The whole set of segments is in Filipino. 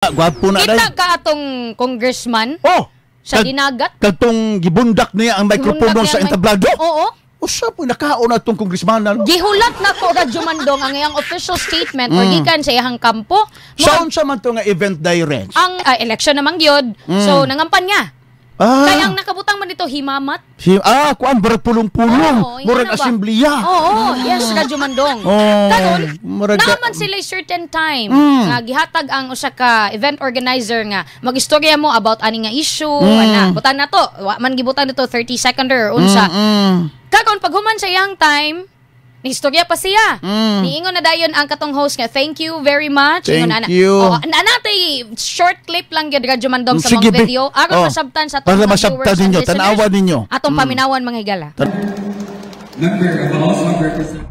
Gwapo na day. Kita ka atong congressman Oh, sa dinagat. katong gibundak niya ang mikropono sa entablado. Oo. Usa po nakaon atong congressman na. Gihulat na ko Radyo Mandong ang iyang official statement or gikan sa iyang kampo. Saan sa man to nga event direct? Ang election namang gyud. So nangampan niya. Kaya ang nakabutang man dito himamat. Kuan barag pulong-pulong. Oo, Murag assembleya. Oo, yes, Radyo Mandong. Karon, naman sila certain time nga gihatag ang usa ka event organizer nga magistorya mo about ani nga issue, ana. Butan na to. Wa man gibutan dito 30 seconder unsa. Karon pag human sa iyang time, nistorya pa siya. Niingon na dayon ang katong host nga, thank you very much. Thank you. Anatay short clip lang gyud Radyo Mandong sa Sige, mga video. Aron masabtan sa para masabtan ninyo, tanawa ninyo. Atong paminawan mga higala. Member of the House of Representatives.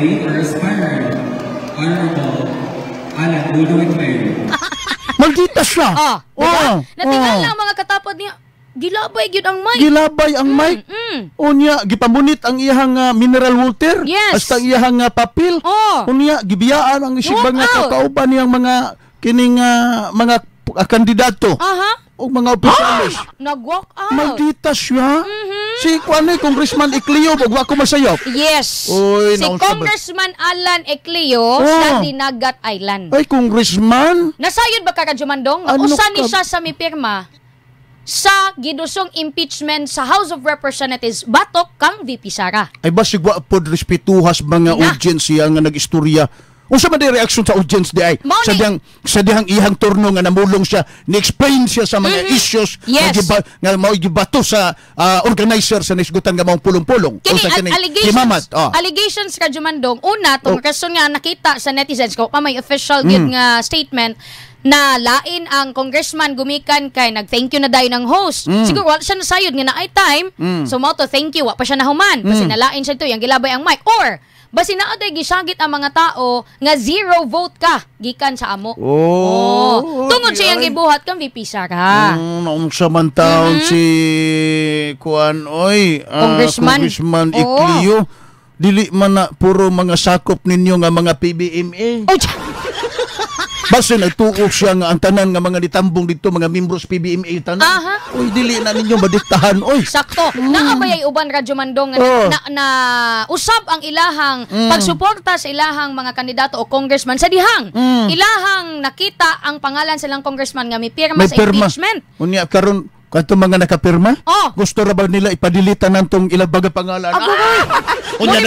For aspiring Honorable Alan Ludwig Mayor. Maldita siya. Natingal lang mga katapod niya. Gilabay gyud ang mic. Gilabay ang mic. Unya gipamunit ang iyahang mineral water. Yes. Hasta iyahang papel. Unya gibiyaan ang isig mga kakauban niyang mga kining mga kandidato. O mga opisyalis. Nag-walk out. Maldita siya. Si kuanay Congressman Ecleo wag ko masayop. Yes. Uy, si Congressman Alan Ecleo sa Dinagat Island. Ay, Congressman? Nasayod ba ka Radyo Mandong? Ano Usa ni ka? siya sa mipirma sa gidusong impeachment sa House of Representatives batok kang VP Sara. Ay ba sigwa pod respetuhas mga audience nga nag-istorya. Unsa man day reaction sa audience di ay sa dihang ihang turno nga namulong siya, ni-explain siya sa mga issues nga mao gibato sa organizer sa nisgutan nga maong pulong-pulong. Allegations Radyo Mandong. Una, tong rason nga nakita sa netizens ko pa may official gyud nga statement na lain ang congressman gumikan kay nag-thank you na dayon ng host. Siguro wala siya nasayod nga na ay time. So mao to thank you, wa pa siya nahuman. Kasi nalain siya to, yang gilabay ang mic. Or basi naa day gisagit ang mga tao nga zero vote ka gikan sa amo. Tungod siya yang gibuhat kang VP Sara. Naong samantaon si kuan Congressman Ecleo. Dili man na puro mga sakop ninyo nga mga PBMA. Basta nagtuok siya nga ang tanan nga mga ditambong dito, mga membros PBMA tanan. Uy, dili na ninyo madiktahan, oy. Sakto. Naabayay uban Radyo Mandong na usab ang ilahang pagsuporta sa ilahang mga kandidato o congressman sa dihang. Ilahang nakita ang pangalan silang congressman nga may pirma sa impeachment. Unya karon kanto mga nakapirma? Gusto ra ba nila ipadilitan nantong ilabag pangalan? Unya